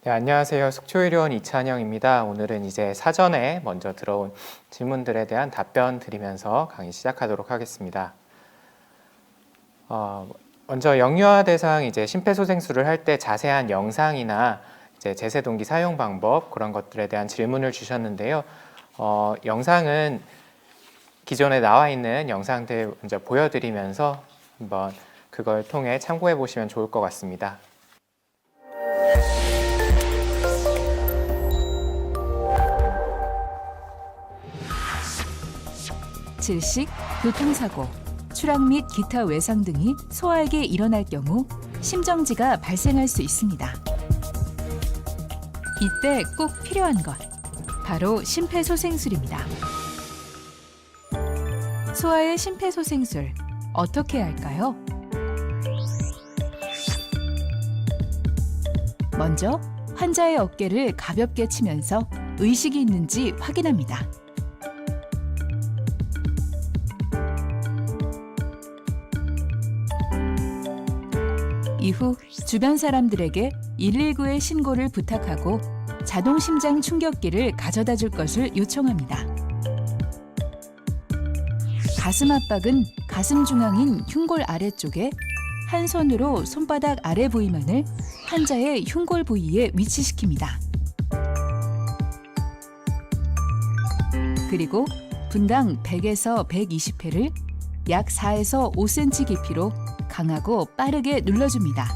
네, 안녕하세요. 속초의료원 이찬영입니다. 오늘은 이제 사전에 먼저 들어온 질문들에 대한 답변 드리면서 강의 시작하도록 하겠습니다. 먼저 영유아 대상 이제 심폐소생술을 할 때 자세한 영상이나 이제 제세동기 사용 방법 그런 것들에 대한 질문을 주셨는데요. 영상은 기존에 나와 있는 영상들 먼저 보여드리면서 한번 그걸 통해 참고해 보시면 좋을 것 같습니다. 질식, 교통사고, 추락 및 기타 외상 등이 소아에게 일어날 경우 심정지가 발생할 수 있습니다. 이때 꼭 필요한 것, 바로 심폐소생술입니다. 소아의 심폐소생술, 어떻게 해야 할까요? 먼저 환자의 어깨를 가볍게 치면서 의식이 있는지 확인합니다. 이후 주변 사람들에게 119에 신고를 부탁하고 자동심장 충격기를 가져다 줄 것을 요청합니다. 가슴 압박은 가슴 중앙인 흉골 아래쪽에 한 손으로 손바닥 아래 부위만을 환자의 흉골 부위에 위치시킵니다. 그리고 분당 100에서 120회를 약 4에서 5cm 깊이로 강하고 빠르게 눌러줍니다.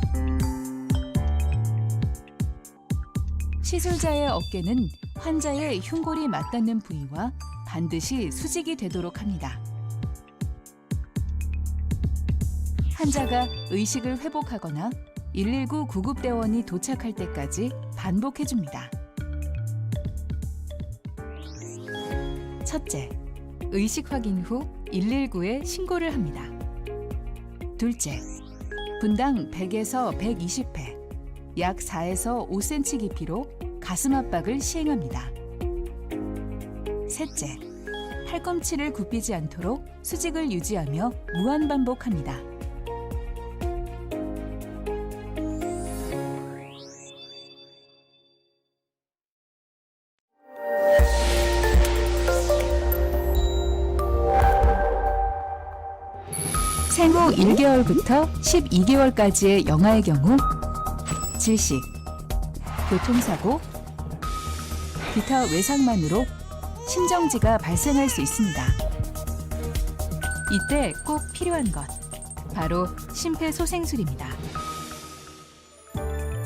시술자의 어깨는 환자의 흉골이 맞닿는 부위와 반드시 수직이 되도록 합니다. 환자가 의식을 회복하거나 119 구급대원이 도착할 때까지 반복해줍니다. 첫째, 의식 확인 후 119에 신고를 합니다. 둘째, 분당 100에서 120회, 약 4에서 5cm 깊이로 가슴 압박을 시행합니다. 셋째, 팔꿈치를 굽히지 않도록 수직을 유지하며 무한 반복합니다. 생후 1개월부터 12개월까지의 영아의 경우 질식, 교통사고, 기타 외상만으로 심정지가 발생할 수 있습니다. 이때 꼭 필요한 것, 바로 심폐소생술입니다.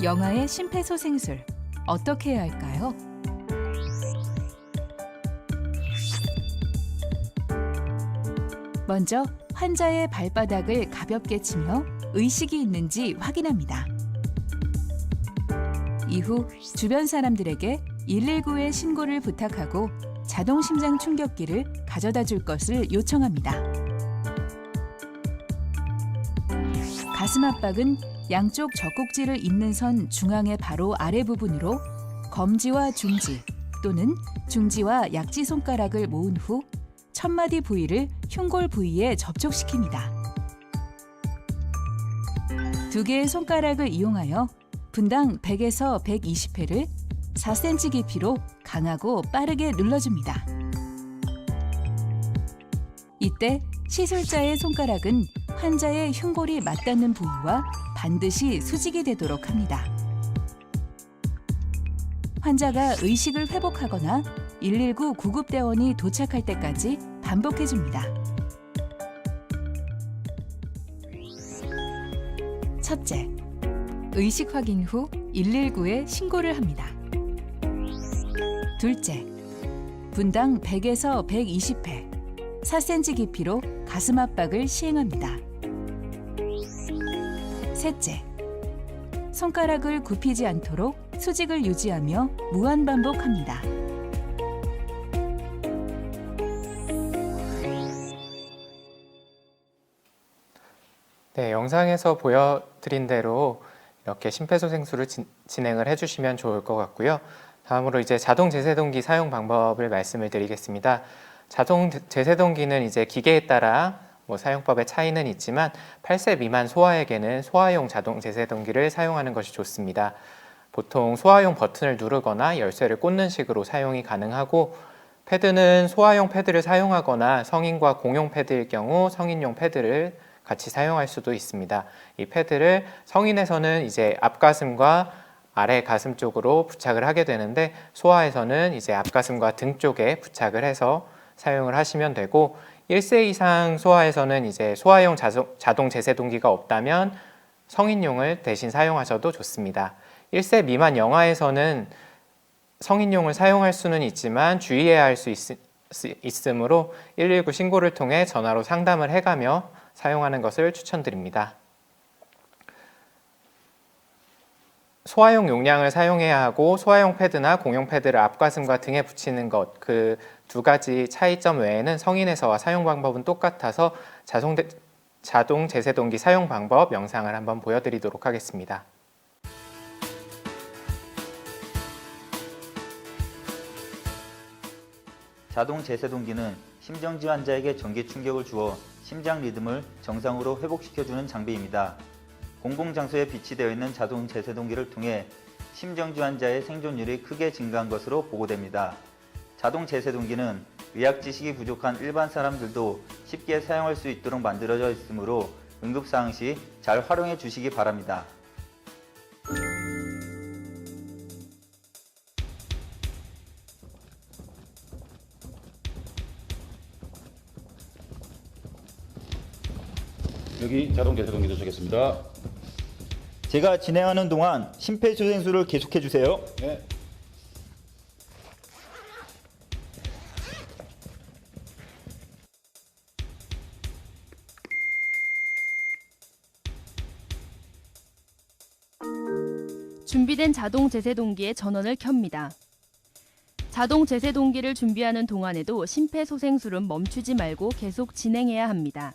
영아의 심폐소생술, 어떻게 해야 할까요? 먼저 환자의 발바닥을 가볍게 치며 의식이 있는지 확인합니다. 이후 주변 사람들에게 119에 신고를 부탁하고 자동심장 충격기를 가져다 줄 것을 요청합니다. 가슴 압박은 양쪽 젖꼭지를 잇는 선 중앙의 바로 아래 부분으로 검지와 중지 또는 중지와 약지 손가락을 모은 후 첫마디 부위를 흉골 부위에 접촉시킵니다. 두 개의 손가락을 이용하여 분당 100에서 120회를 4cm 깊이로 강하고 빠르게 눌러줍니다. 이때 시술자의 손가락은 환자의 흉골이 맞닿는 부위와 반드시 수직이 되도록 합니다. 환자가 의식을 회복하거나 119 구급대원이 도착할 때까지 반복해줍니다. 첫째, 의식 확인 후 119에 신고를 합니다. 둘째, 분당 100에서 120회, 4cm 깊이로 가슴 압박을 시행합니다. 셋째, 손가락을 굽히지 않도록 수직을 유지하며 무한 반복합니다. 네, 영상에서 보여드린 대로 이렇게 심폐소생술을 진행을 해주시면 좋을 것 같고요. 다음으로 이제 자동 제세동기 사용 방법을 말씀을 드리겠습니다. 자동 제세동기는 이제 기계에 따라 사용법의 차이는 있지만 8세 미만 소아에게는 소아용 자동 제세동기를 사용하는 것이 좋습니다. 보통 소화용 버튼을 누르거나 열쇠를 꽂는 식으로 사용이 가능하고, 패드는 소화용 패드를 사용하거나 성인과 공용 패드일 경우 성인용 패드를 같이 사용할 수도 있습니다. 이 패드를 성인에서는 이제 앞가슴과 아래 가슴 쪽으로 부착을 하게 되는데, 소아에서는 이제 앞가슴과 등 쪽에 부착을 해서 사용을 하시면 되고, 1세 이상 소아에서는 이제 소아용 자동 제세동기가 없다면 성인용을 대신 사용하셔도 좋습니다. 1세 미만 영아에서는 성인용을 사용할 수는 있지만 주의해야 할 수 있으므로 119 신고를 통해 전화로 상담을 해가며 사용하는 것을 추천드립니다. 소아용 용량을 사용해야 하고 사용 패드나 공용 패드를 앞가슴과 등에 붙이는 것, 그 두 가지 차이점 외에는 성인에서와 사용 방법은 똑같아서 자동 제세동기 사용 방법 영상을 한번 보여드리도록 하겠습니다. 자동 제세동기는 심정지 환자에게 전기 충격을 주어 심장 리듬을 정상으로 회복시켜주는 장비입니다. 공공장소에 비치되어 있는 자동 제세동기를 통해 심정지 환자의 생존율이 크게 증가한 것으로 보고됩니다. 자동 제세동기는 의학 지식이 부족한 일반 사람들도 쉽게 사용할 수 있도록 만들어져 있으므로 응급상황 시 잘 활용해 주시기 바랍니다. 여기 자동 제세동기 도착했습니다. 제가 진행하는 동안 심폐소생술을 계속해 주세요. 네. 준비된 자동 제세동기의 전원을 켭니다. 자동 제세동기를 준비하는 동안에도 심폐소생술은 멈추지 말고 계속 진행해야 합니다.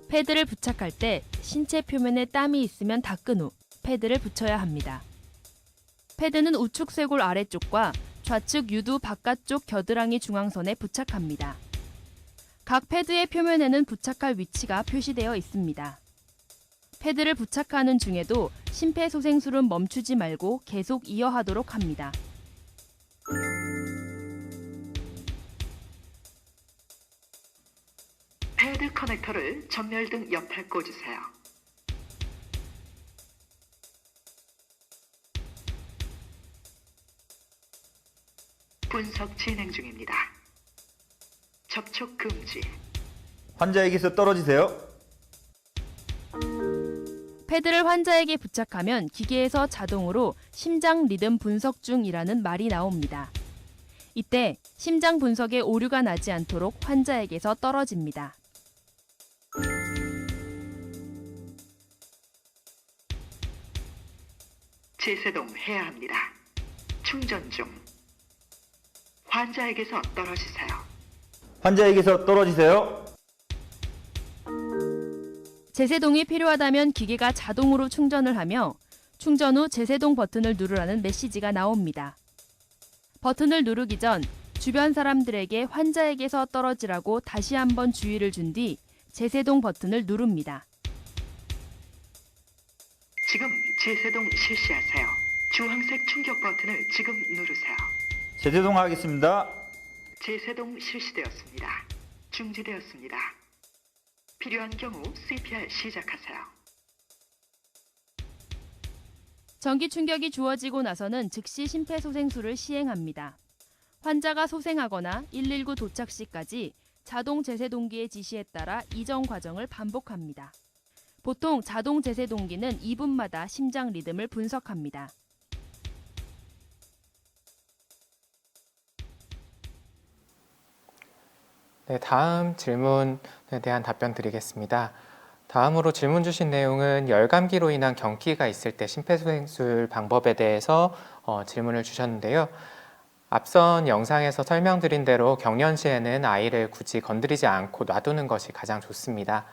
패드를 부착할 때 신체 표면에 땀이 있으면 닦은 후 패드를 붙여야 합니다. 패드는 우측 쇄골 아래쪽과 좌측 유두 바깥쪽 겨드랑이 중앙선에 부착합니다. 각 패드의 표면에는 부착할 위치가 표시되어 있습니다. 패드를 부착하는 중에도 심폐소생술은 멈추지 말고 계속 이어하도록 합니다. 패드 커넥터를 전멸등 옆에 꽂으세요. 분석 진행 중입니다. 접촉 금지. 환자에게서 떨어지세요. 패드를 환자에게 부착하면 기계에서 자동으로 심장 리듬 분석 중이라는 말이 나옵니다. 이때 심장 분석에 오류가 나지 않도록 환자에게서 떨어집니다. 제세동 해야 합니다. 충전 중. 환자에게서 떨어지세요. 환자에게서 떨어지세요. 제세동이 필요하다면 기계가 자동으로 충전을 하며 충전 후 제세동 버튼을 누르라는 메시지가 나옵니다. 버튼을 누르기 전 주변 사람들에게 환자에게서 떨어지라고 다시 한번 주의를 준 뒤 제세동 버튼을 누릅니다. 지금 제세동 실시하세요. 주황색 충격 버튼을 지금 누르세요. 제세동 하겠습니다. 제세동 실시되었습니다. 중지되었습니다. 필요한 경우 CPR 시작하세요. 전기 충격이 주어지고 나서는 즉시 심폐소생술을 시행합니다. 환자가 소생하거나 119 도착 시까지 자동 제세동기의 지시에 따라 이전 과정을 반복합니다. 보통 자동 제세동기는 2분마다 심장 리듬을 분석합니다. 네, 다음 질문에 대한 답변 드리겠습니다. 다음으로 질문 주신 내용은 열감기로 인한 경기가 있을 때 심폐소생술 방법에 대해서 질문을 주셨는데요. 앞선 영상에서 설명드린 대로 경련 시에는 아이를 굳이 건드리지 않고 놔두는 것이 가장 좋습니다.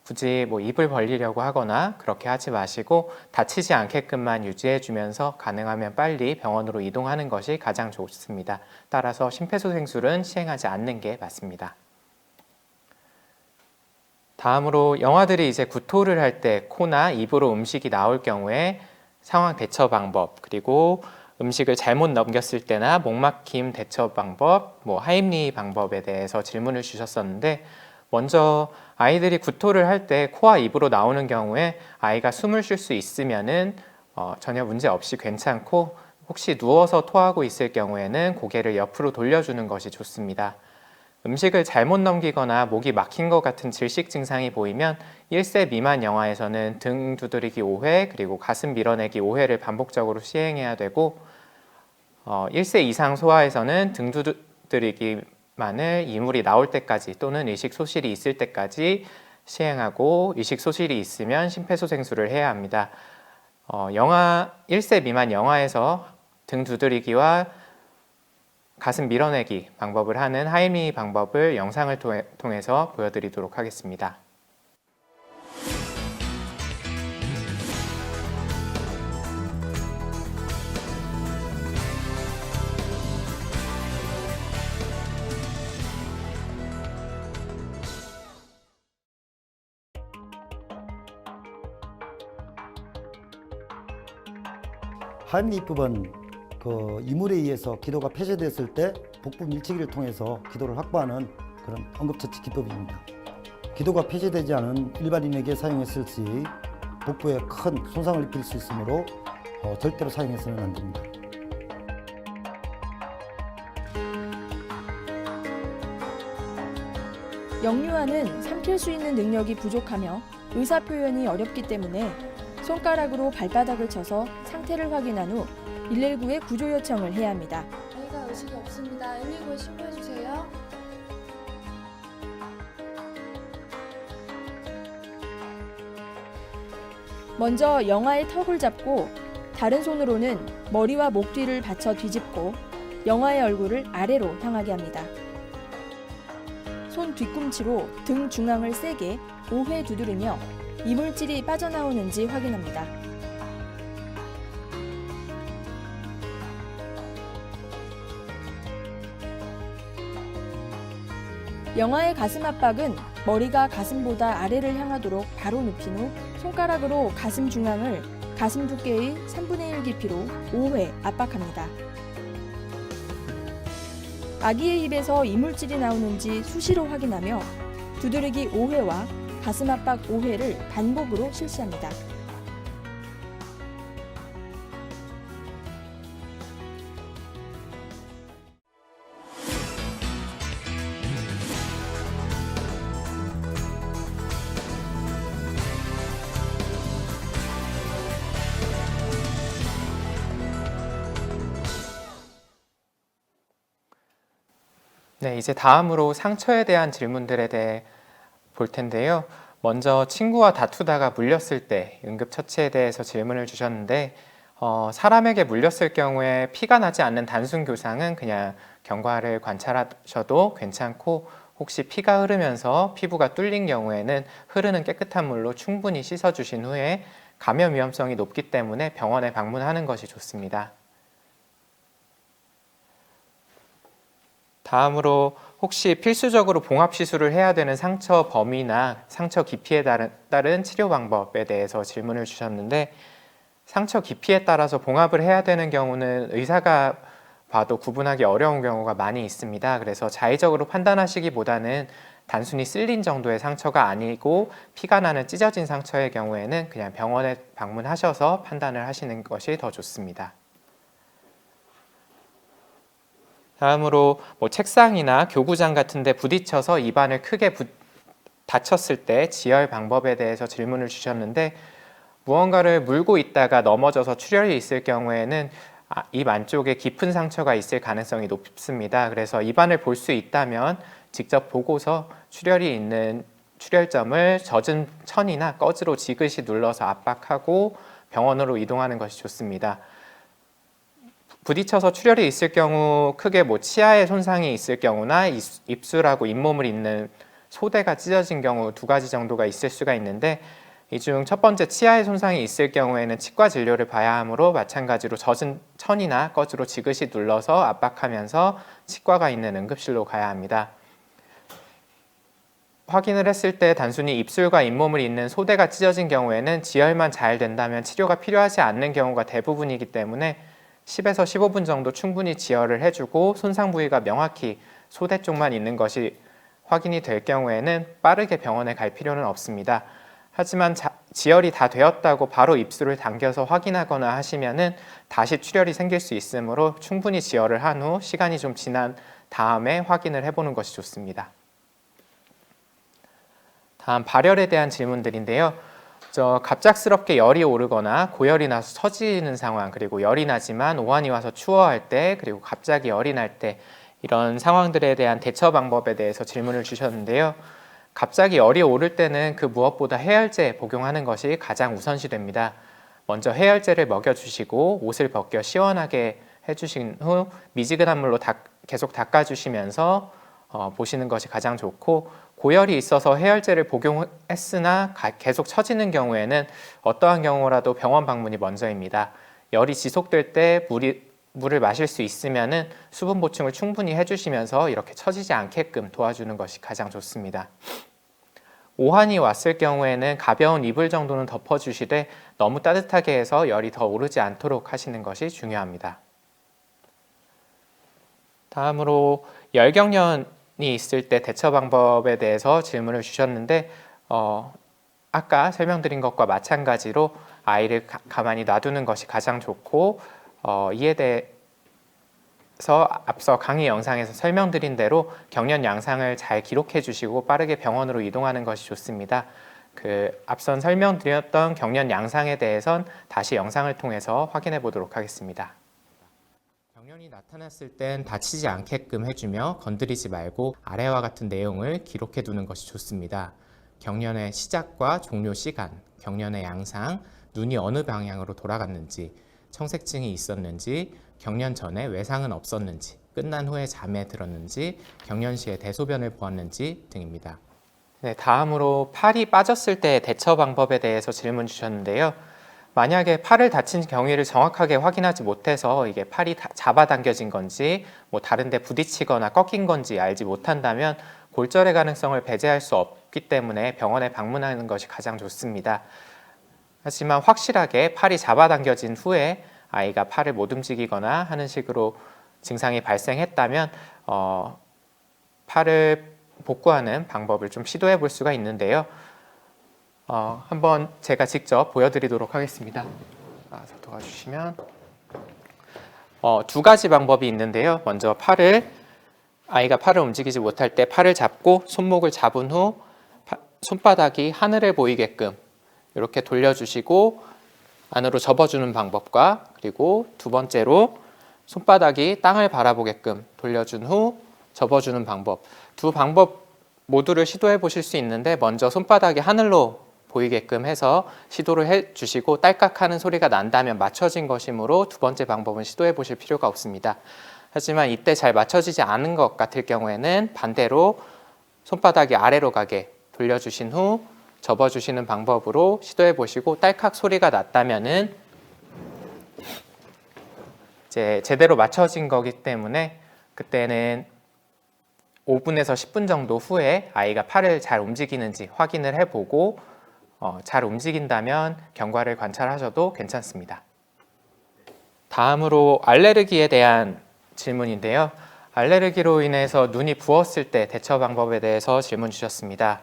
굳이 입을 벌리려고 하거나 그렇게 하지 마시고 다치지 않게끔만 유지해 주면서 가능하면 빨리 병원으로 이동하는 것이 가장 좋습니다. 따라서 심폐소생술은 시행하지 않는 게 맞습니다. 다음으로 영아들이 이제 구토를 할 때 코나 입으로 음식이 나올 경우에 상황 대처 방법, 그리고 음식을 잘못 넘겼을 때나 목막힘 대처 방법, 하임리 방법에 대해서 질문을 주셨었는데, 먼저 아이들이 구토를 할 때 코와 입으로 나오는 경우에 아이가 숨을 쉴 수 있으면은 전혀 문제 없이 괜찮고, 혹시 누워서 토하고 있을 경우에는 고개를 옆으로 돌려주는 것이 좋습니다. 음식을 잘못 넘기거나 목이 막힌 것 같은 질식 증상이 보이면 1세 미만 영아에서는 등 두드리기 5회 그리고 가슴 밀어내기 5회를 반복적으로 시행해야 되고, 1세 이상 소아에서는 등 두드리기만을 이물이 나올 때까지 또는 의식 소실이 있을 때까지 시행하고, 의식 소실이 있으면 심폐소생술을 해야 합니다. 1세 미만 영아에서 등 두드리기와 가슴 밀어내기 방법을 하는 하임리 방법을 영상을 통해서 보여드리도록 하겠습니다. 하임리 입법은 이물에 의해서 기도가 폐쇄됐을 때 복부 밀치기를 통해서 기도를 확보하는 그런 응급처치 기법입니다. 기도가 폐쇄되지 않은 일반인에게 사용했을 시 복부에 큰 손상을 입힐 수 있으므로 절대로 사용해서는 안 됩니다. 영유아는 삼킬 수 있는 능력이 부족하며 의사 표현이 어렵기 때문에 손가락으로 발바닥을 쳐서 상태를 확인한 후 119에 구조 요청을 해야 합니다. 아이가 의식이 없습니다. 119에 신고해 주세요. 먼저 영아의 턱을 잡고 다른 손으로는 머리와 목 뒤를 받쳐 뒤집고 영아의 얼굴을 아래로 향하게 합니다. 손 뒤꿈치로 등 중앙을 세게 5회 두드리며 이물질이 빠져나오는지 확인합니다. 영아의 가슴 압박은 머리가 가슴보다 아래를 향하도록 바로 눕힌 후 손가락으로 가슴 중앙을 가슴 두께의 3분의 1 깊이로 5회 압박합니다. 아기의 입에서 이물질이 나오는지 수시로 확인하며 두드리기 5회와 가슴 압박 5회를 반복으로 실시합니다. 네, 이제 다음으로 상처에 대한 질문들에 대해 볼 텐데요. 먼저 친구와 다투다가 물렸을 때 응급처치에 대해서 질문을 주셨는데, 사람에게 물렸을 경우에 피가 나지 않는 단순 교상은 그냥 경과를 관찰하셔도 괜찮고, 혹시 피가 흐르면서 피부가 뚫린 경우에는 흐르는 깨끗한 물로 충분히 씻어주신 후에 감염 위험성이 높기 때문에 병원에 방문하는 것이 좋습니다. 다음으로 혹시 필수적으로 봉합 시술을 해야 되는 상처 범위나 상처 깊이에 따른 치료 방법에 대해서 질문을 주셨는데, 상처 깊이에 따라서 봉합을 해야 되는 경우는 의사가 봐도 구분하기 어려운 경우가 많이 있습니다. 그래서 자의적으로 판단하시기보다는 단순히 쓸린 정도의 상처가 아니고 피가 나는 찢어진 상처의 경우에는 그냥 병원에 방문하셔서 판단을 하시는 것이 더 좋습니다. 다음으로 책상이나 교구장 같은 데 부딪혀서 입안을 크게 다쳤을 때 지혈 방법에 대해서 질문을 주셨는데, 무언가를 물고 있다가 넘어져서 출혈이 있을 경우에는 입 안쪽에 깊은 상처가 있을 가능성이 높습니다. 그래서 입안을 볼 수 있다면 직접 보고서 출혈이 있는 출혈점을 젖은 천이나 꺼즈로 지그시 눌러서 압박하고 병원으로 이동하는 것이 좋습니다. 부딪혀서 출혈이 있을 경우 크게 뭐 치아에 손상이 있을 경우나 입술하고 잇몸을 잇는 소대가 찢어진 경우 두 가지 정도가 있을 수가 있는데, 이 중 첫 번째 치아에 손상이 있을 경우에는 치과 진료를 봐야 하므로 마찬가지로 젖은 천이나 꺼즈로 지그시 눌러서 압박하면서 치과가 있는 응급실로 가야 합니다. 확인을 했을 때 단순히 입술과 잇몸을 잇는 소대가 찢어진 경우에는 지혈만 잘 된다면 치료가 필요하지 않는 경우가 대부분이기 때문에 10에서 15분 정도 충분히 지혈을 해주고 손상 부위가 명확히 소대 쪽만 있는 것이 확인이 될 경우에는 빠르게 병원에 갈 필요는 없습니다. 하지만 지혈이 다 되었다고 바로 입술을 당겨서 확인하거나 하시면은 다시 출혈이 생길 수 있으므로 충분히 지혈을 한 후 시간이 좀 지난 다음에 확인을 해보는 것이 좋습니다. 다음 발열에 대한 질문들인데요. 갑작스럽게 열이 오르거나 고열이 나서 처지는 상황, 그리고 열이 나지만 오한이 와서 추워할 때, 그리고 갑자기 열이 날 때, 이런 상황들에 대한 대처 방법에 대해서 질문을 주셨는데요. 갑자기 열이 오를 때는 그 무엇보다 해열제 복용하는 것이 가장 우선시됩니다. 먼저 해열제를 먹여주시고 옷을 벗겨 시원하게 해주신 후 미지근한 물로 계속 닦아주시면서 보시는 것이 가장 좋고, 고열이 있어서 해열제를 복용했으나 계속 처지는 경우에는 어떠한 경우라도 병원 방문이 먼저입니다. 열이 지속될 때 물을 마실 수 있으면 수분 보충을 충분히 해주시면서 이렇게 처지지 않게끔 도와주는 것이 가장 좋습니다. 오한이 왔을 경우에는 가벼운 이불 정도는 덮어주시되 너무 따뜻하게 해서 열이 더 오르지 않도록 하시는 것이 중요합니다. 다음으로 열경련이 있을 때 대처 방법에 대해서 질문을 주셨는데, 아까 설명드린 것과 마찬가지로 아이를 가만히 놔두는 것이 가장 좋고, 이에 대해서 앞서 강의 영상에서 설명드린 대로 경련 양상을 잘 기록해 주시고 빠르게 병원으로 이동하는 것이 좋습니다. 앞선 설명드렸던 경련 양상에 대해선 다시 영상을 통해서 확인해 보도록 하겠습니다. 경련이 나타났을 땐 다치지 않게끔 해주며 건드리지 말고 아래와 같은 내용을 기록해 두는 것이 좋습니다. 경련의 시작과 종료 시간, 경련의 양상, 눈이 어느 방향으로 돌아갔는지, 청색증이 있었는지, 경련 전에 외상은 없었는지, 끝난 후에 잠에 들었는지, 경련 시에 대소변을 보았는지 등입니다. 네, 다음으로 팔이 빠졌을 때 대처 방법에 대해서 질문 주셨는데요. 만약에 팔을 다친 경위를 정확하게 확인하지 못해서 이게 팔이 잡아당겨진 건지 다른 데 부딪히거나 꺾인 건지 알지 못한다면 골절의 가능성을 배제할 수 없기 때문에 병원에 방문하는 것이 가장 좋습니다. 하지만 확실하게 팔이 잡아당겨진 후에 아이가 팔을 못 움직이거나 하는 식으로 증상이 발생했다면 팔을 복구하는 방법을 좀 시도해 볼 수가 있는데요. 한번 제가 직접 보여드리도록 하겠습니다. 도와주시면 두 가지 방법이 있는데요. 먼저 아이가 팔을 움직이지 못할 때 팔을 잡고 손목을 잡은 후 손바닥이 하늘을 보이게끔 이렇게 돌려주시고 안으로 접어주는 방법과, 그리고 두 번째로 손바닥이 땅을 바라보게끔 돌려준 후 접어주는 방법, 두 방법 모두를 시도해 보실 수 있는데, 먼저 손바닥이 하늘로 보이게끔 해서 시도를 해주시고 딸깍하는 소리가 난다면 맞춰진 것이므로 두 번째 방법은 시도해 보실 필요가 없습니다. 하지만 이때 잘 맞춰지지 않은 것 같을 경우에는 반대로 손바닥이 아래로 가게 돌려주신 후 접어주시는 방법으로 시도해 보시고, 딸깍 소리가 났다면은 이제 제대로 맞춰진 거기 때문에 그때는 5분에서 10분 정도 후에 아이가 팔을 잘 움직이는지 확인을 해보고 잘 움직인다면 경과를 관찰하셔도 괜찮습니다. 다음으로 알레르기에 대한 질문인데요. 알레르기로 인해서 눈이 부었을 때 대처 방법에 대해서 질문 주셨습니다.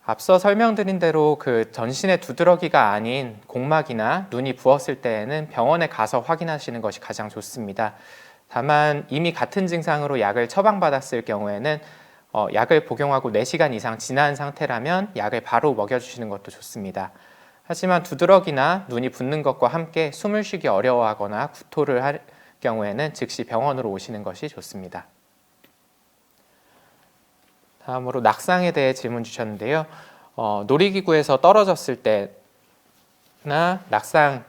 앞서 설명드린 대로 전신의 두드러기가 아닌 공막이나 눈이 부었을 때에는 병원에 가서 확인하시는 것이 가장 좋습니다. 다만 이미 같은 증상으로 약을 처방받았을 경우에는 약을 복용하고 4시간 이상 지난 상태라면 약을 바로 먹여주시는 것도 좋습니다. 하지만 두드러기나 눈이 붓는 것과 함께 숨을 쉬기 어려워하거나 구토를 할 경우에는 즉시 병원으로 오시는 것이 좋습니다. 다음으로 낙상에 대해 질문 주셨는데요. 놀이기구에서 떨어졌을 때나 낙상이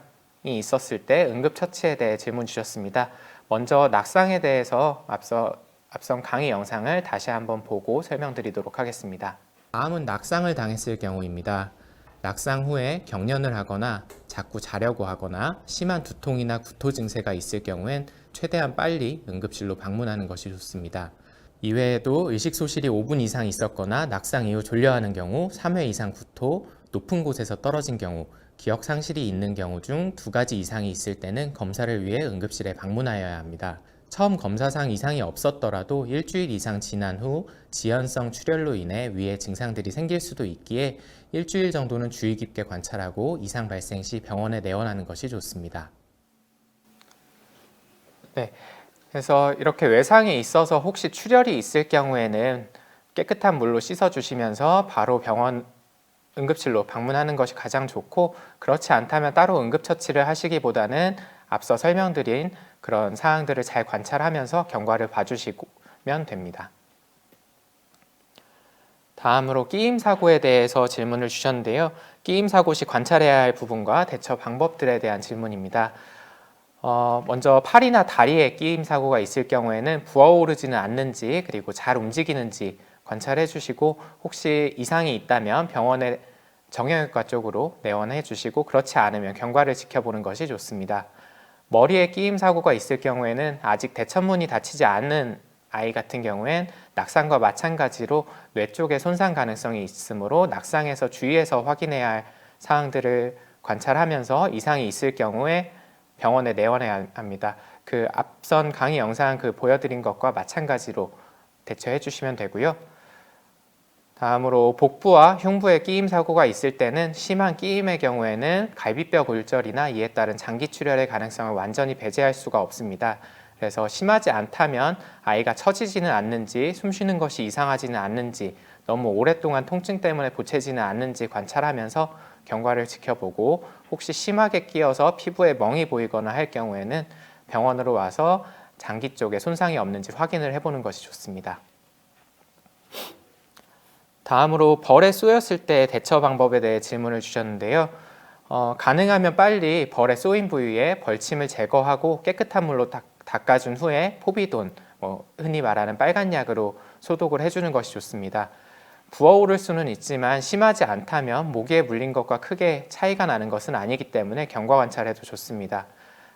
있었을 때 응급처치에 대해 질문 주셨습니다. 먼저 낙상에 대해서 앞선 강의 영상을 다시 한번 보고 설명드리도록 하겠습니다. 다음은 낙상을 당했을 경우입니다. 낙상 후에 경련을 하거나 자꾸 자려고 하거나 심한 두통이나 구토 증세가 있을 경우엔 최대한 빨리 응급실로 방문하는 것이 좋습니다. 이외에도 의식소실이 5분 이상 있었거나 낙상 이후 졸려하는 경우, 3회 이상 구토, 높은 곳에서 떨어진 경우, 기억 상실이 있는 경우 중 2가지 이상이 있을 때는 검사를 위해 응급실에 방문하여야 합니다. 처음 검사상 이상이 없었더라도 일주일 이상 지난 후 지연성 출혈로 인해 위에 증상들이 생길 수도 있기에 일주일 정도는 주의 깊게 관찰하고 이상 발생 시 병원에 내원하는 것이 좋습니다. 네, 그래서 이렇게 외상이 있어서 혹시 출혈이 있을 경우에는 깨끗한 물로 씻어주시면서 바로 병원 응급실로 방문하는 것이 가장 좋고, 그렇지 않다면 따로 응급처치를 하시기보다는 앞서 설명드린 그런 사항들을 잘 관찰하면서 경과를 봐주시면 됩니다. 다음으로 끼임 사고에 대해서 질문을 주셨는데요. 끼임 사고 시 관찰해야 할 부분과 대처 방법들에 대한 질문입니다. 먼저 팔이나 다리에 끼임 사고가 있을 경우에는 부어오르지는 않는지 그리고 잘 움직이는지 관찰해 주시고, 혹시 이상이 있다면 병원의 정형외과 쪽으로 내원해 주시고, 그렇지 않으면 경과를 지켜보는 것이 좋습니다. 머리에 끼임 사고가 있을 경우에는 아직 대천문이 닫히지 않은 아이 같은 경우엔 낙상과 마찬가지로 뇌 쪽에 손상 가능성이 있으므로 낙상에서 주의해서 확인해야 할 사항들을 관찰하면서 이상이 있을 경우에 병원에 내원해야 합니다. 그 앞선 강의 영상 보여드린 것과 마찬가지로 대처해 주시면 되고요. 다음으로 복부와 흉부에 끼임 사고가 있을 때는 심한 끼임의 경우에는 갈비뼈 골절이나 이에 따른 장기 출혈의 가능성을 완전히 배제할 수가 없습니다. 그래서 심하지 않다면 아이가 처지지는 않는지, 숨쉬는 것이 이상하지는 않는지, 너무 오랫동안 통증 때문에 보채지는 않는지 관찰하면서 경과를 지켜보고, 혹시 심하게 끼어서 피부에 멍이 보이거나 할 경우에는 병원으로 와서 장기 쪽에 손상이 없는지 확인을 해보는 것이 좋습니다. 다음으로 벌에 쏘였을 때 대처 방법에 대해 질문을 주셨는데요. 가능하면 빨리 벌에 쏘인 부위에 벌침을 제거하고 깨끗한 물로 닦아준 후에 포비돈, 흔히 말하는 빨간 약으로 소독을 해주는 것이 좋습니다. 부어오를 수는 있지만 심하지 않다면 모기에 물린 것과 크게 차이가 나는 것은 아니기 때문에 경과 관찰해도 좋습니다.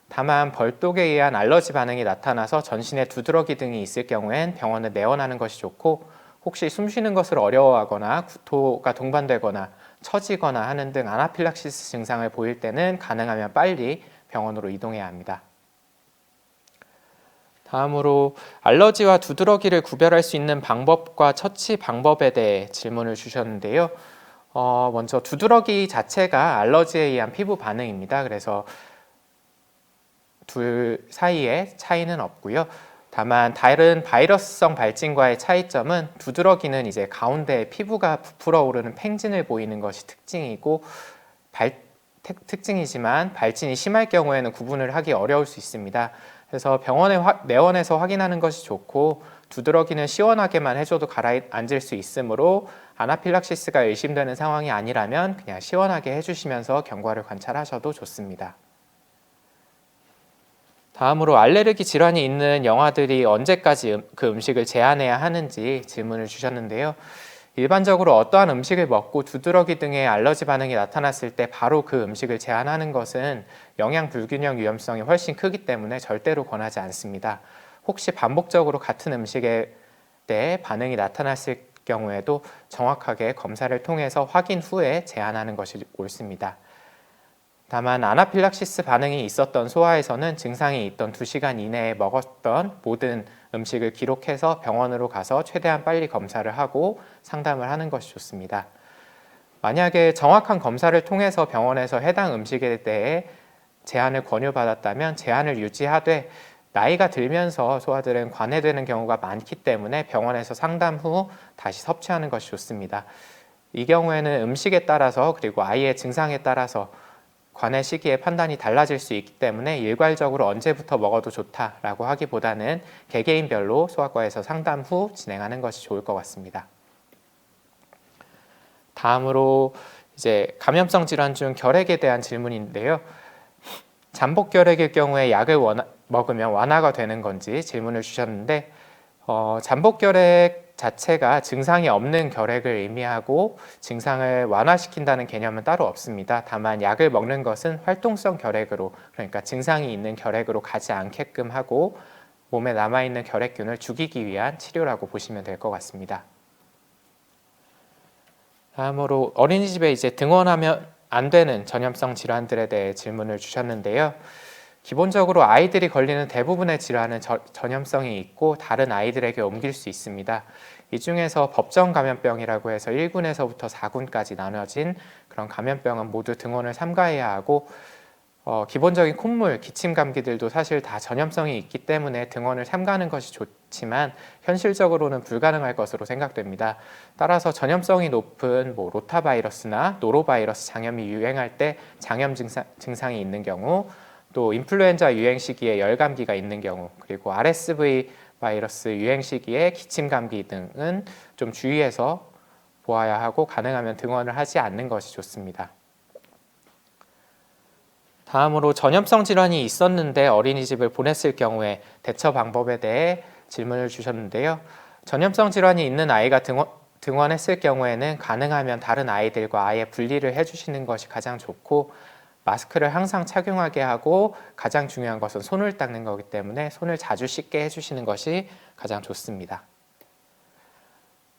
다만 벌독에 의한 알러지 반응이 나타나서 전신에 두드러기 등이 있을 경우엔 병원에 내원하는 것이 좋고, 혹시 숨쉬는 것을 어려워하거나 구토가 동반되거나 처지거나 하는 등 아나필락시스 증상을 보일 때는 가능하면 빨리 병원으로 이동해야 합니다. 다음으로 알러지와 두드러기를 구별할 수 있는 방법과 처치 방법에 대해 질문을 주셨는데요. 먼저 두드러기 자체가 알러지에 의한 피부 반응입니다. 그래서 둘 사이에 차이는 없고요. 다만 다른 바이러스성 발진과의 차이점은 두드러기는 이제 가운데 피부가 부풀어 오르는 팽진을 보이는 것이 특징이고, 특징이지만 발진이 심할 경우에는 구분을 하기 어려울 수 있습니다. 그래서 병원에 내원해서 확인하는 것이 좋고, 두드러기는 시원하게만 해줘도 가라앉을 수 있으므로 아나필락시스가 의심되는 상황이 아니라면 그냥 시원하게 해주시면서 경과를 관찰하셔도 좋습니다. 다음으로 알레르기 질환이 있는 영아들이 언제까지 그 음식을 제한해야 하는지 질문을 주셨는데요. 일반적으로 어떠한 음식을 먹고 두드러기 등의 알러지 반응이 나타났을 때 바로 그 음식을 제한하는 것은 영양 불균형 위험성이 훨씬 크기 때문에 절대로 권하지 않습니다. 혹시 반복적으로 같은 음식에 대해 반응이 나타났을 경우에도 정확하게 검사를 통해서 확인 후에 제한하는 것이 옳습니다. 다만 아나필락시스 반응이 있었던 소아에서는 증상이 있던 2시간 이내에 먹었던 모든 음식을 기록해서 병원으로 가서 최대한 빨리 검사를 하고 상담을 하는 것이 좋습니다. 만약에 정확한 검사를 통해서 병원에서 해당 음식에 대해 제한을 권유받았다면 제한을 유지하되, 나이가 들면서 소아들은 관해되는 경우가 많기 때문에 병원에서 상담 후 다시 섭취하는 것이 좋습니다. 이 경우에는 음식에 따라서 그리고 아이의 증상에 따라서 관해 시기의 판단이 달라질 수 있기 때문에 일괄적으로 언제부터 먹어도 좋다라고 하기보다는 개개인별로 소아과에서 상담 후 진행하는 것이 좋을 것 같습니다. 다음으로 이제 감염성 질환 중 결핵에 대한 질문인데요. 잠복결핵일 경우에 약을 먹으면 완화가 되는 건지 질문을 주셨는데 잠복결핵 자체가 증상이 없는 결핵을 의미하고 증상을 완화시킨다는 개념은 따로 없습니다. 다만 약을 먹는 것은 활동성 결핵으로, 그러니까 증상이 있는 결핵으로 가지 않게끔 하고 몸에 남아있는 결핵균을 죽이기 위한 치료라고 보시면 될 것 같습니다. 다음으로 어린이집에 이제 등원하면 안 되는 전염성 질환들에 대해 질문을 주셨는데요. 기본적으로 아이들이 걸리는 대부분의 질환은 전염성이 있고 다른 아이들에게 옮길 수 있습니다. 이 중에서 법정 감염병이라고 해서 1군에서부터 4군까지 나눠진 그런 감염병은 모두 등원을 삼가해야 하고 기본적인 콧물, 기침 감기들도 사실 다 전염성이 있기 때문에 등원을 삼가는 것이 좋지만 현실적으로는 불가능할 것으로 생각됩니다. 따라서 전염성이 높은 로타바이러스나 노로바이러스 장염이 유행할 때 장염 증상이 있는 경우, 또 인플루엔자 유행 시기에 열감기가 있는 경우, 그리고 RSV 바이러스 유행 시기에 기침 감기 등은 좀 주의해서 보아야 하고 가능하면 등원을 하지 않는 것이 좋습니다. 다음으로 전염성 질환이 있었는데 어린이집을 보냈을 경우에 대처 방법에 대해 질문을 주셨는데요. 전염성 질환이 있는 아이가 등원했을 경우에는 가능하면 다른 아이들과 아예 분리를 해주시는 것이 가장 좋고, 마스크를 항상 착용하게 하고 가장 중요한 것은 손을 닦는 거기 때문에 손을 자주 씻게 해주시는 것이 가장 좋습니다.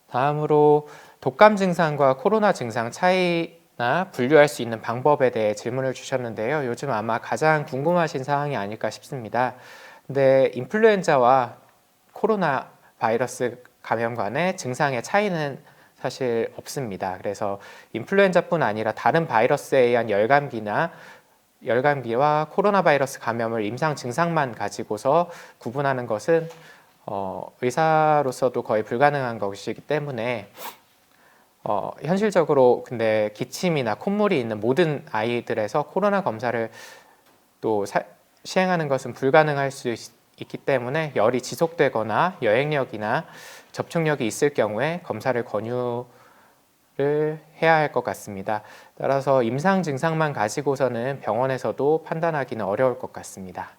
다음으로 독감 증상과 코로나 증상 차이나 분류할 수 있는 방법에 대해 질문을 주셨는데요. 요즘 아마 가장 궁금하신 사항이 아닐까 싶습니다. 근데 인플루엔자와 코로나 바이러스 감염 간의 증상의 차이는 사실 없습니다. 그래서 인플루엔자뿐 아니라 다른 바이러스에 의한 열감기와 코로나 바이러스 감염을 임상 증상만 가지고서 구분하는 것은 의사로서도 거의 불가능한 것이기 때문에 현실적으로 근데 기침이나 콧물이 있는 모든 아이들에서 코로나 검사를 또 시행하는 것은 불가능할 수 있기 때문에 열이 지속되거나 여행력이나 접촉력이 있을 경우에 검사를 권유를 해야 할 것 같습니다. 따라서 임상 증상만 가지고서는 병원에서도 판단하기는 어려울 것 같습니다.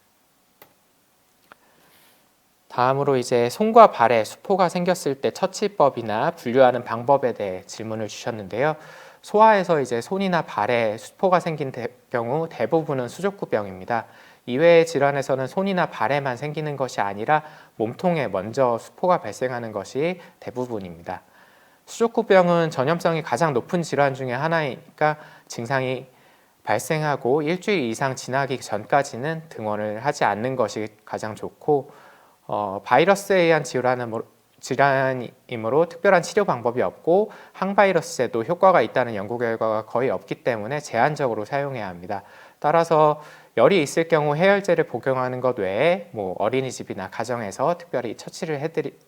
다음으로 이제 손과 발에 수포가 생겼을 때 처치법이나 분류하는 방법에 대해 질문을 주셨는데요. 소아에서 이제 손이나 발에 수포가 생긴 경우 대부분은 수족구병입니다. 이외의 질환에서는 손이나 발에만 생기는 것이 아니라 몸통에 먼저 수포가 발생하는 것이 대부분입니다. 수족구병은 전염성이 가장 높은 질환 중에 하나이니까 증상이 발생하고 일주일 이상 지나기 전까지는 등원을 하지 않는 것이 가장 좋고, 바이러스에 의한 질환이므로 특별한 치료 방법이 없고 항바이러스제도 효과가 있다는 연구 결과가 거의 없기 때문에 제한적으로 사용해야 합니다. 따라서 열이 있을 경우 해열제를 복용하는 것 외에 어린이집이나 가정에서 특별히 처치를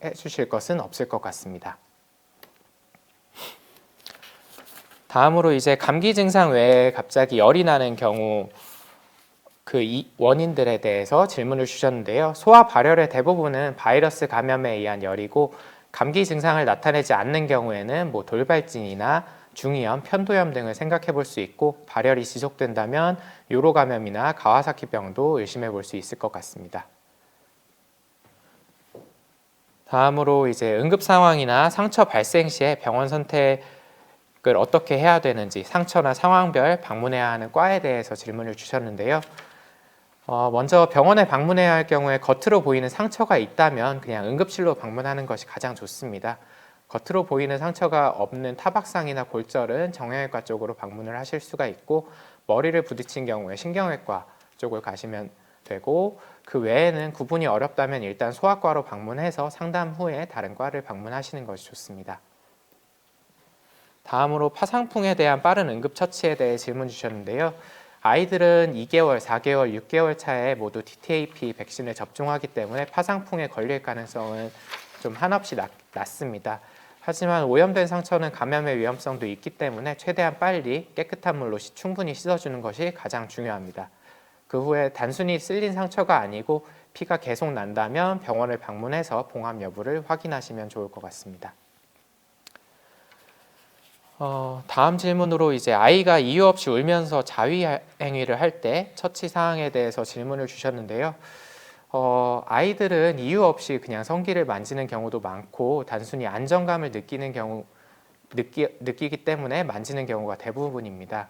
해주실 것은 없을 것 같습니다. 다음으로 이제 감기 증상 외에 갑자기 열이 나는 경우 그 원인들에 대해서 질문을 주셨는데요. 소아 발열의 대부분은 바이러스 감염에 의한 열이고, 감기 증상을 나타내지 않는 경우에는 돌발진이나 중이염, 편도염 등을 생각해 볼 수 있고, 발열이 지속된다면 요로 감염이나 가와사키병도 의심해 볼 수 있을 것 같습니다. 다음으로 이제 응급 상황이나 상처 발생 시에 병원 선택을 어떻게 해야 되는지, 상처나 상황별 방문해야 하는 과에 대해서 질문을 주셨는데요. 먼저 병원에 방문해야 할 경우에 겉으로 보이는 상처가 있다면 그냥 응급실로 방문하는 것이 가장 좋습니다. 겉으로 보이는 상처가 없는 타박상이나 골절은 정형외과 쪽으로 방문을 하실 수가 있고, 머리를 부딪힌 경우에 신경외과 쪽을 가시면 되고, 그 외에는 구분이 어렵다면 일단 소아과로 방문해서 상담 후에 다른 과를 방문하시는 것이 좋습니다. 다음으로 파상풍에 대한 빠른 응급처치에 대해 질문 주셨는데요. 아이들은 2개월, 4개월, 6개월 차에 모두 DTaP 백신을 접종하기 때문에 파상풍에 걸릴 가능성은 좀 한없이 낮습니다. 하지만 오염된 상처는 감염의 위험성도 있기 때문에 최대한 빨리 깨끗한 물로 충분히 씻어주는 것이 가장 중요합니다. 그 후에 단순히 쓸린 상처가 아니고 피가 계속 난다면 병원을 방문해서 봉합 여부를 확인하시면 좋을 것 같습니다. 다음 질문으로 이제 아이가 이유 없이 울면서 자위 행위를 할 때 처치 사항에 대해서 질문을 주셨는데요. 아이들은 이유 없이 그냥 성기를 만지는 경우도 많고 단순히 안정감을 느끼기 때문에 만지는 경우가 대부분입니다.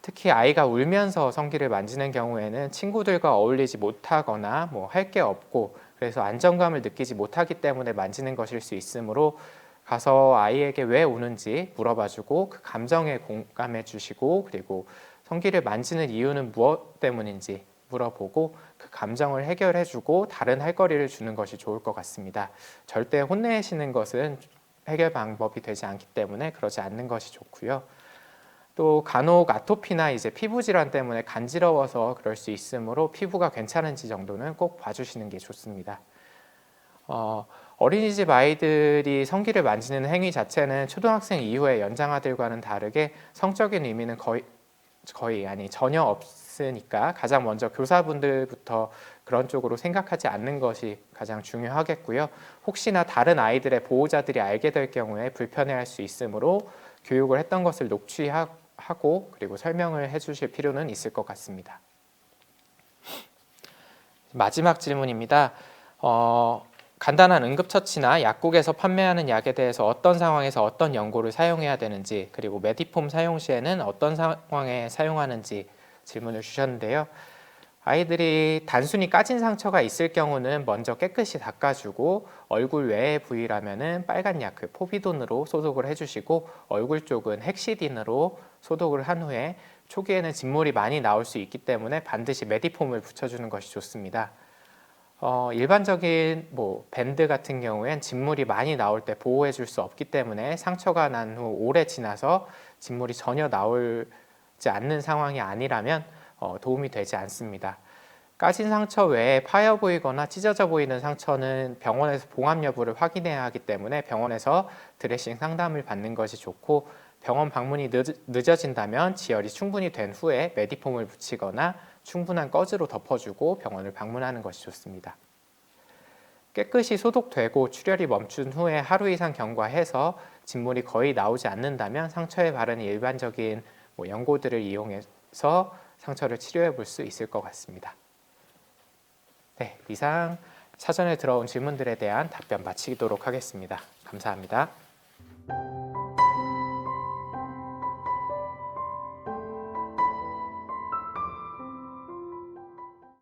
특히 아이가 울면서 성기를 만지는 경우에는 친구들과 어울리지 못하거나 뭐 할 게 없고 그래서 안정감을 느끼지 못하기 때문에 만지는 것일 수 있으므로 가서 아이에게 왜 우는지 물어봐주고 그 감정에 공감해 주시고 그리고 성기를 만지는 이유는 무엇 때문인지 물어보고 그 감정을 해결해주고 다른 할 거리를 주는 것이 좋을 것 같습니다. 절대 혼내시는 것은 해결 방법이 되지 않기 때문에 그러지 않는 것이 좋고요. 또 간혹 아토피나 이제 피부 질환 때문에 간지러워서 그럴 수 있으므로 피부가 괜찮은지 정도는 꼭 봐주시는 게 좋습니다. 어린이집 아이들이 성기를 만지는 행위 자체는 초등학생 이후의 연장아들과는 다르게 성적인 의미는 전혀 없으니까 가장 먼저 교사분들부터 그런 쪽으로 생각하지 않는 것이 가장 중요하겠고요. 혹시나 다른 아이들의 보호자들이 알게 될 경우에 불편해할 수 있으므로 교육을 했던 것을 녹취하고 그리고 설명을 해주실 필요는 있을 것 같습니다. 마지막 질문입니다. 간단한 응급처치나 약국에서 판매하는 약에 대해서 어떤 상황에서 어떤 연고를 사용해야 되는지 그리고 메디폼 사용 시에는 어떤 상황에 사용하는지 질문을 주셨는데요. 아이들이 단순히 까진 상처가 있을 경우는 먼저 깨끗이 닦아주고 얼굴 외의 부위라면은 빨간 약, 포비돈으로 소독을 해주시고 얼굴 쪽은 헥시딘으로 소독을 한 후에 초기에는 진물이 많이 나올 수 있기 때문에 반드시 메디폼을 붙여주는 것이 좋습니다. 일반적인 밴드 같은 경우엔 진물이 많이 나올 때 보호해 줄 수 없기 때문에 상처가 난 후 오래 지나서 진물이 전혀 나오지 않는 상황이 아니라면 도움이 되지 않습니다. 까진 상처 외에 파여 보이거나 찢어져 보이는 상처는 병원에서 봉합 여부를 확인해야 하기 때문에 병원에서 드레싱 상담을 받는 것이 좋고 병원 방문이 늦어진다면 지혈이 충분히 된 후에 메디폼을 붙이거나 충분한 꺼즈로 덮어주고 병원을 방문하는 것이 좋습니다. 깨끗이 소독되고 출혈이 멈춘 후에 하루 이상 경과해서 진물이 거의 나오지 않는다면 상처에 바르는 일반적인 연고들을 이용해서 상처를 치료해 볼 수 있을 것 같습니다. 네, 이상 사전에 들어온 질문들에 대한 답변 마치도록 하겠습니다. 감사합니다.